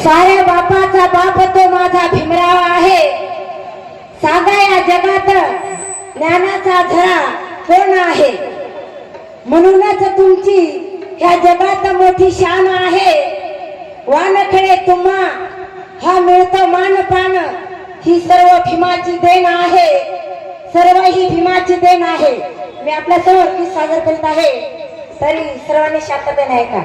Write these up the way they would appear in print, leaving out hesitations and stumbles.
साऱ्या बापाचा बाप तो माझा भीमराव आहे. सांगा या जगात ज्ञानाचा झरा कोण आहे. म्हणूनच तुमची ह्या जगात मोठी शान आहे. वानखडे तुम्हा हा मिळतो मानपान, ही सर्व भीमाची देण आहे. सर्व ही भीमाची देण आहे. मी आपल्या समोर की सादर करीत आहे, तरी सर्वांनी शांततेने ऐका.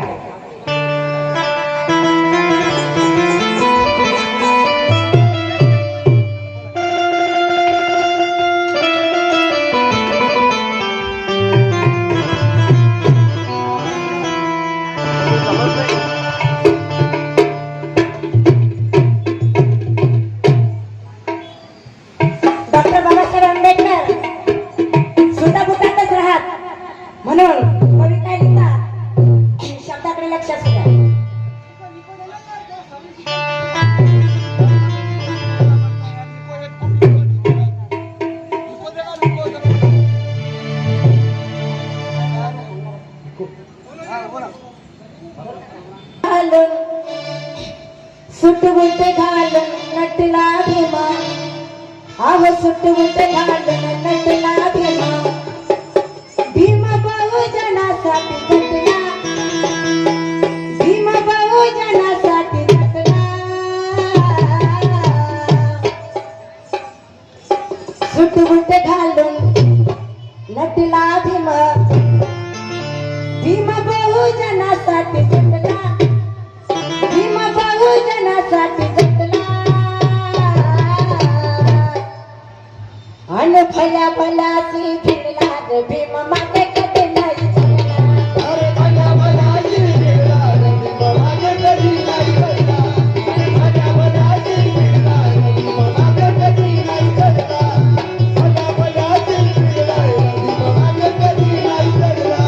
डॉक्टर बाबासाहेब आंबेडकर सुद्धा भूतातच राहत, म्हणून कविता लिहितात. शब्दाकडे लक्ष असू द्या. सुटबुट घालून नटला भीमा, आव सुटबुट घालून नटला भीमा. भीमा बहुजनासाठी झटला, भीमा बहुजनासाठी झटला. सुटबुट घालून नटला भीमा, भीमा बहुजनासाठी झटला, भीमा बहुजनासाठी झटला. अन भल्या भल्याची फिरला ग भीम मागे कधी नाही झटला. अरे भल्या भल्याची फिरला ग भीम मागे कधी नाही झटला. भल्या भल्याची फिरला ग भीम मागे कधी नाही झटला. भल्या भल्याची फिरला ग भीम मागे कधी नाही झटला.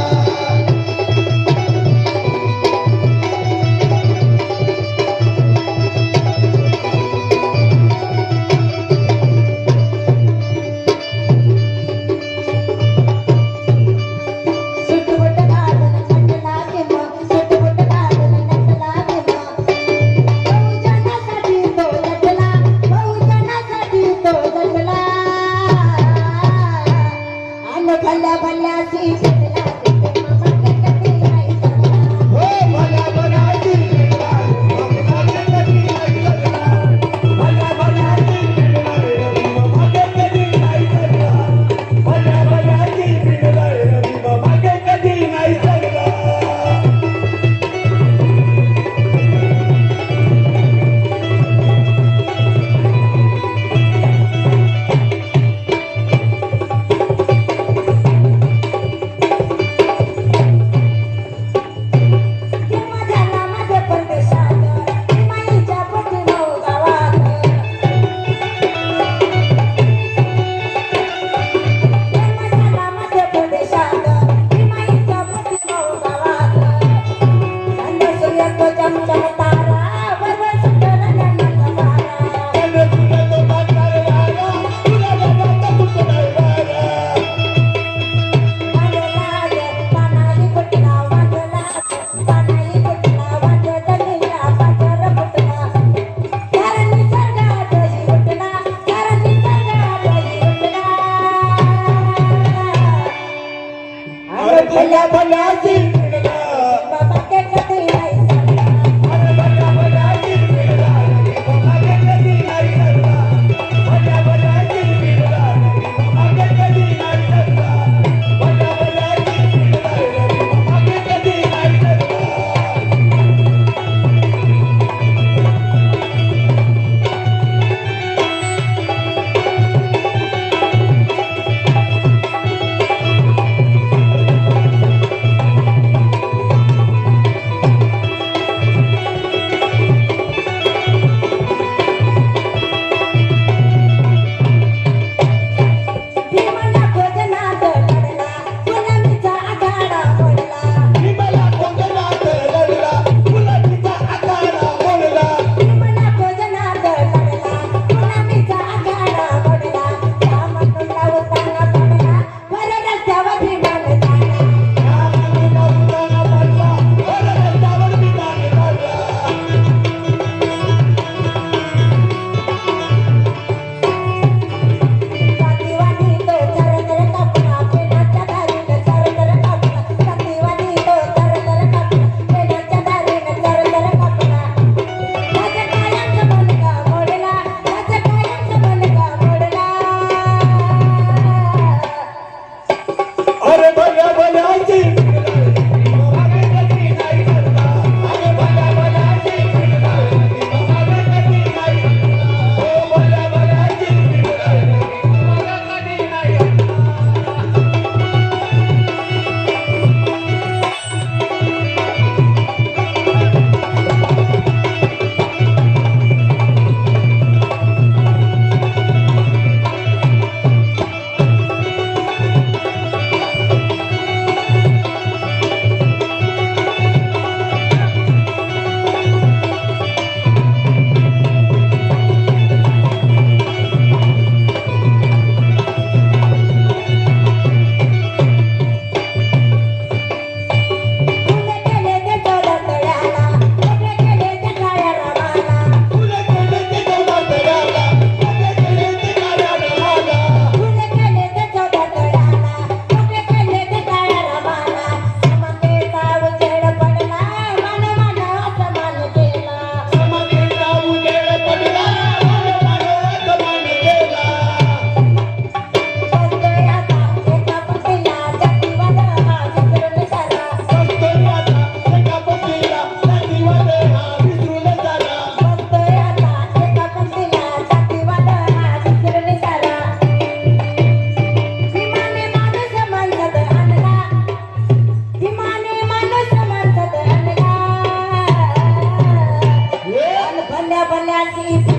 सीता